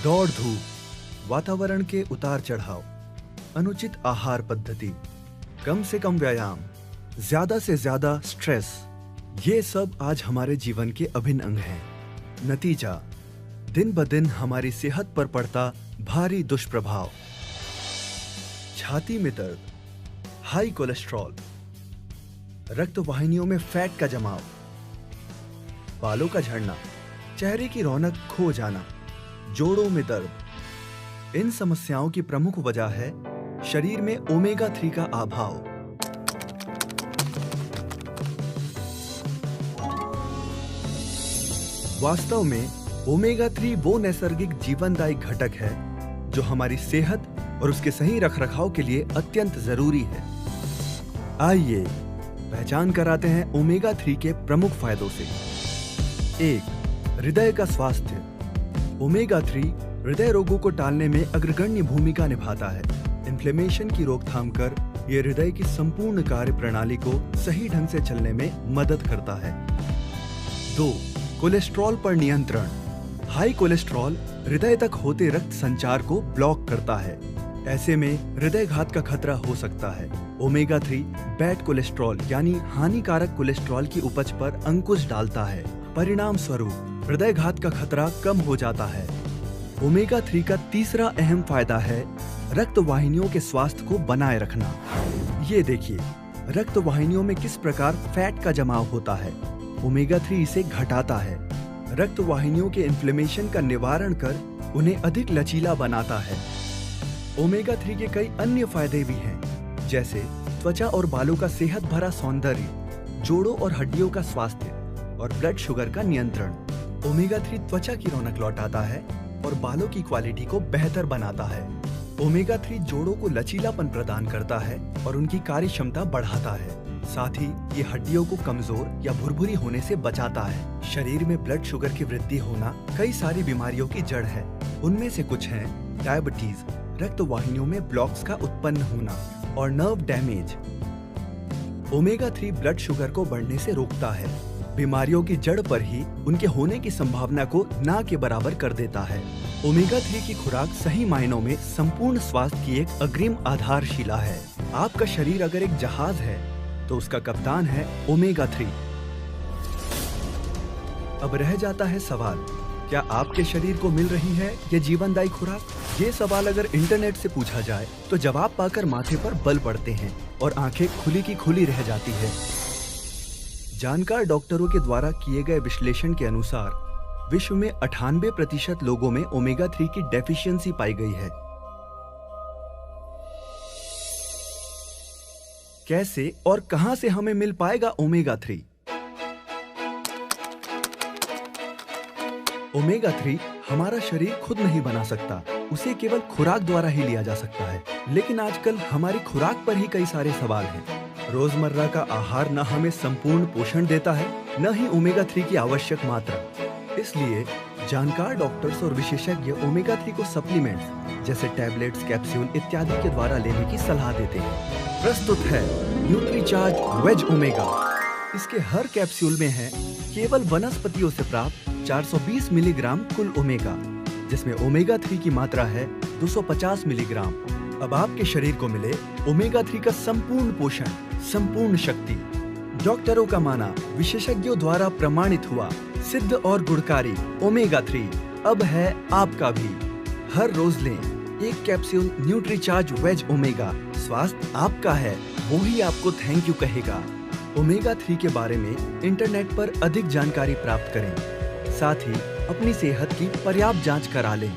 दौड़ धूप, वातावरण के उतार चढ़ाव, अनुचित आहार पद्धति, कम से कम व्यायाम, ज्यादा से ज्यादा स्ट्रेस, ये सब आज हमारे जीवन के अभिन्न अंग हैं। नतीजा, दिन ब दिन हमारी सेहत पर पड़ता भारी दुष्प्रभाव। छाती में दर्द, हाई कोलेस्ट्रॉल, रक्त वाहिनियों में फैट का जमाव, बालों का झड़ना, चेहरे की रौनक खो जाना, जोड़ों में दर्द। इन समस्याओं की प्रमुख वजह है शरीर में ओमेगा 3 का अभाव। वास्तव में ओमेगा 3 वो नैसर्गिक जीवनदायी घटक है जो हमारी सेहत और उसके सही रखरखाव के लिए अत्यंत जरूरी है। आइए पहचान कराते हैं ओमेगा 3 के प्रमुख फायदों से। 1. हृदय का स्वास्थ्य। ओमेगा 3 हृदय रोगों को टालने में अग्रगण्य भूमिका निभाता है। इन्फ्लेमेशन की रोकथाम कर यह हृदय की संपूर्ण कार्य प्रणाली को सही ढंग से चलने में मदद करता है। 2. कोलेस्ट्रॉल पर नियंत्रण। हाई कोलेस्ट्रॉल हृदय तक होते रक्त संचार को ब्लॉक करता है। ऐसे में हृदय घात का खतरा हो सकता है। ओमेगा 3 बैड कोलेस्ट्रॉल यानी हानिकारक कोलेस्ट्रॉल की उपज पर अंकुश डालता है। परिणाम स्वरूप हृदय घात का खतरा कम हो जाता है। ओमेगा 3 का तीसरा अहम फायदा है रक्त वाहिनियों के स्वास्थ्य को बनाए रखना। ये देखिए, रक्त वाहिनियों में किस प्रकार फैट का जमाव होता है। ओमेगा 3 इसे घटाता है। रक्त वाहिनियों के इन्फ्लेमेशन का निवारण कर उन्हें अधिक लचीला बनाता है। ओमेगा 3 के कई अन्य फायदे भी हैं, जैसे त्वचा और बालों का सेहत भरा सौंदर्य, जोड़ों और हड्डियों का स्वास्थ्य और ब्लड शुगर का नियंत्रण। ओमेगा 3 त्वचा की रौनक लौटाता है और बालों की क्वालिटी को बेहतर बनाता है। ओमेगा 3 जोड़ों को लचीलापन प्रदान करता है और उनकी कार्य क्षमता बढ़ाता है। साथ ही ये हड्डियों को कमजोर या भुरभुरी होने से बचाता है। शरीर में ब्लड शुगर की वृद्धि होना कई सारी बीमारियों की जड़ है। उनमें से कुछ हैं डायबिटीज, रक्त वाहिनियों में ब्लॉक्स का उत्पन्न होना और nerve damage. Omega 3 blood sugar को बढ़ने से रोकता है। बीमारियों की जड़ पर ही उनके होने की संभावना को ना के बराबर कर देता है। ओमेगा 3 की खुराक सही मायनों में संपूर्ण स्वास्थ्य की एक अग्रिम आधारशिला है। आपका शरीर अगर एक जहाज है तो उसका कप्तान है ओमेगा 3। अब रह जाता है सवाल, क्या आपके शरीर को मिल रही है ये जीवनदायी खुराक? ये सवाल अगर इंटरनेट से पूछा जाए तो जवाब पाकर माथे पर बल पड़ते हैं और आंखें खुली की खुली रह जाती है। जानकार डॉक्टरों के द्वारा किए गए विश्लेषण के अनुसार विश्व में 98% लोगों में ओमेगा 3 की डेफिशिएंसी पाई गई है। कैसे और कहां से हमें मिल पाएगा ओमेगा 3? ओमेगा 3 हमारा शरीर खुद नहीं बना सकता, उसे केवल खुराक द्वारा ही लिया जा सकता है। लेकिन आजकल हमारी खुराक पर ही कई सारे सवाल हैं। रोजमर्रा का आहार न हमें संपूर्ण पोषण देता है, न ही ओमेगा 3 की आवश्यक मात्रा। इसलिए जानकार डॉक्टर्स और विशेषज्ञ ओमेगा 3 को सप्लीमेंट्स जैसे टैबलेट्स, कैप्सूल इत्यादि के द्वारा लेने की सलाह देते हैं। प्रस्तुत है न्यूट्रीचार्ज वेज ओमेगा। इसके हर कैप्सूल में है केवल वनस्पतियों से प्राप्त 420 मिलीग्राम कुल ओमेगा, जिसमें ओमेगा 3 की मात्रा है 250 मिलीग्राम। अब आपके शरीर को मिले ओमेगा 3 का संपूर्ण पोषण, संपूर्ण शक्ति। डॉक्टरों का माना, विशेषज्ञों द्वारा प्रमाणित हुआ, सिद्ध और गुणकारी ओमेगा 3 अब है आपका भी। हर रोज लें एक कैप्सूल न्यूट्रीचार्ज वेज ओमेगा। स्वास्थ्य आपका है, वो ही आपको थैंक यू कहेगा। ओमेगा 3 के बारे में इंटरनेट पर अधिक जानकारी प्राप्त करें। साथ ही अपनी सेहत की पर्याप्त जांच करा लें।